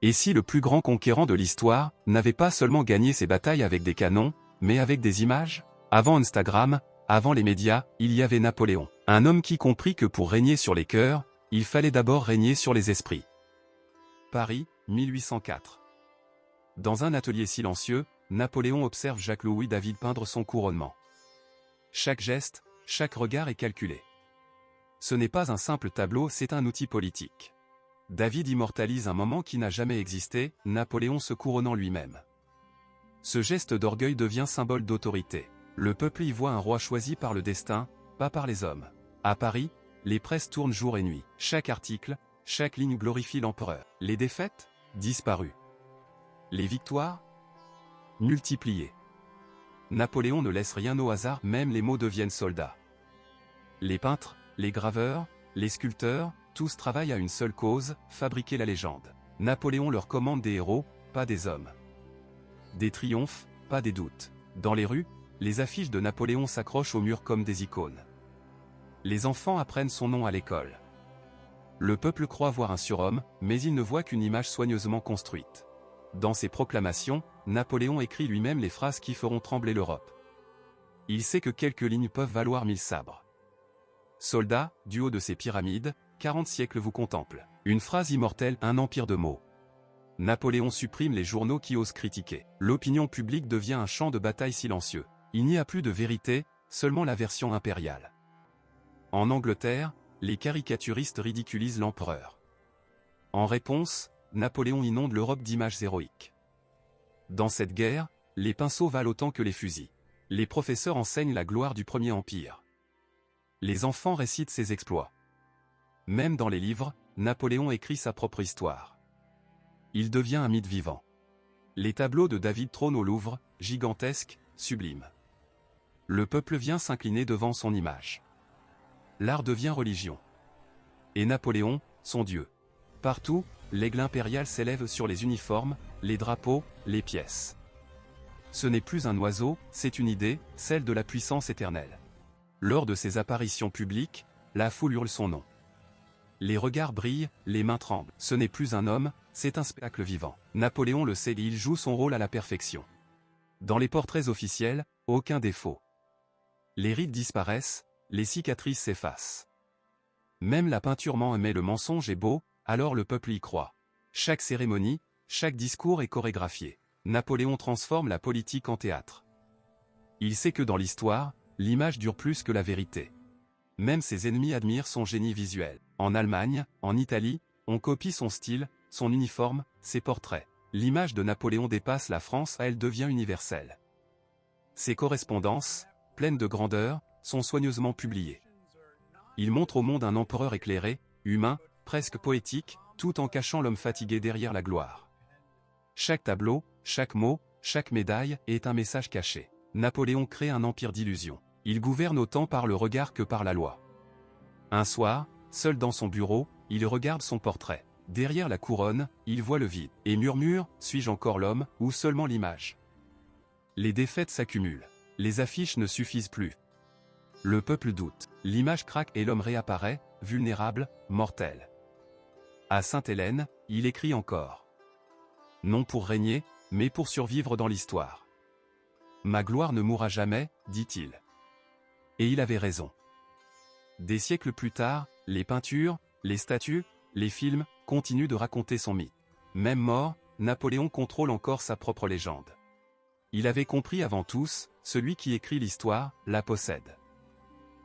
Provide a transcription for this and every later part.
Et si le plus grand conquérant de l'histoire n'avait pas seulement gagné ses batailles avec des canons, mais avec des images? Avant Instagram, avant les médias, il y avait Napoléon. Un homme qui comprit que pour régner sur les cœurs, il fallait d'abord régner sur les esprits. Paris, 1804. Dans un atelier silencieux, Napoléon observe Jacques-Louis David peindre son couronnement. Chaque geste, chaque regard est calculé. Ce n'est pas un simple tableau, c'est un outil politique. David immortalise un moment qui n'a jamais existé, Napoléon se couronnant lui-même. Ce geste d'orgueil devient symbole d'autorité. Le peuple y voit un roi choisi par le destin, pas par les hommes. À Paris, les presses tournent jour et nuit. Chaque article, chaque ligne glorifie l'empereur. Les défaites? Disparues. Les victoires? Multipliées. Napoléon ne laisse rien au hasard, même les mots deviennent soldats. Les peintres, les graveurs, les sculpteurs, tous travaillent à une seule cause, fabriquer la légende. Napoléon leur commande des héros, pas des hommes. Des triomphes, pas des doutes. Dans les rues, les affiches de Napoléon s'accrochent au mur comme des icônes. Les enfants apprennent son nom à l'école. Le peuple croit voir un surhomme, mais il ne voit qu'une image soigneusement construite. Dans ses proclamations, Napoléon écrit lui-même les phrases qui feront trembler l'Europe. Il sait que quelques lignes peuvent valoir 1000 sabres. Soldats, du haut de ces pyramides, 40 siècles vous contemplent. Une phrase immortelle, un empire de mots. Napoléon supprime les journaux qui osent critiquer. L'opinion publique devient un champ de bataille silencieux. Il n'y a plus de vérité, seulement la version impériale. En Angleterre, les caricaturistes ridiculisent l'empereur. En réponse, Napoléon inonde l'Europe d'images héroïques. Dans cette guerre, les pinceaux valent autant que les fusils. Les professeurs enseignent la gloire du Premier Empire. Les enfants récitent ses exploits. Même dans les livres, Napoléon écrit sa propre histoire. Il devient un mythe vivant. Les tableaux de David trônent au Louvre, gigantesques, sublimes. Le peuple vient s'incliner devant son image. L'art devient religion. Et Napoléon, son dieu. Partout, l'aigle impérial s'élève sur les uniformes, les drapeaux, les pièces. Ce n'est plus un oiseau, c'est une idée, celle de la puissance éternelle. Lors de ses apparitions publiques, la foule hurle son nom. Les regards brillent, les mains tremblent. Ce n'est plus un homme, c'est un spectacle vivant. Napoléon le sait et il joue son rôle à la perfection. Dans les portraits officiels, aucun défaut. Les rides disparaissent, les cicatrices s'effacent. Même la peinture ment, mais le mensonge est beau, alors le peuple y croit. Chaque cérémonie, chaque discours est chorégraphié. Napoléon transforme la politique en théâtre. Il sait que dans l'histoire, l'image dure plus que la vérité. Même ses ennemis admirent son génie visuel. En Allemagne, en Italie, on copie son style, son uniforme, ses portraits. L'image de Napoléon dépasse la France, elle devient universelle. Ses correspondances, pleines de grandeur, sont soigneusement publiées. Il montre au monde un empereur éclairé, humain, presque poétique, tout en cachant l'homme fatigué derrière la gloire. Chaque tableau, chaque mot, chaque médaille est un message caché. Napoléon crée un empire d'illusions. Il gouverne autant par le regard que par la loi. Un soir, seul dans son bureau, il regarde son portrait. Derrière la couronne, il voit le vide, et murmure, suis-je encore l'homme, ou seulement l'image? Les défaites s'accumulent. Les affiches ne suffisent plus. Le peuple doute. L'image craque et l'homme réapparaît, vulnérable, mortel. À Sainte-Hélène, il écrit encore. Non pour régner, mais pour survivre dans l'histoire. Ma gloire ne mourra jamais, dit-il. Et il avait raison. Des siècles plus tard, les peintures, les statues, les films, continuent de raconter son mythe. Même mort, Napoléon contrôle encore sa propre légende. Il avait compris avant tous, celui qui écrit l'histoire, la possède.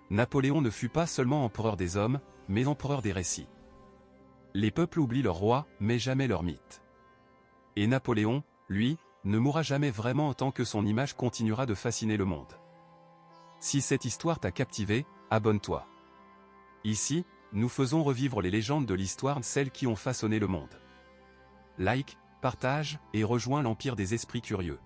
Napoléon ne fut pas seulement empereur des hommes, mais empereur des récits. Les peuples oublient leur roi, mais jamais leur mythe. Et Napoléon, lui, ne mourra jamais vraiment tant que son image continuera de fasciner le monde. Si cette histoire t'a captivé, abonne-toi. Ici, nous faisons revivre les légendes de l'histoire, celles qui ont façonné le monde. Like, partage, et rejoins l'empire des esprits curieux.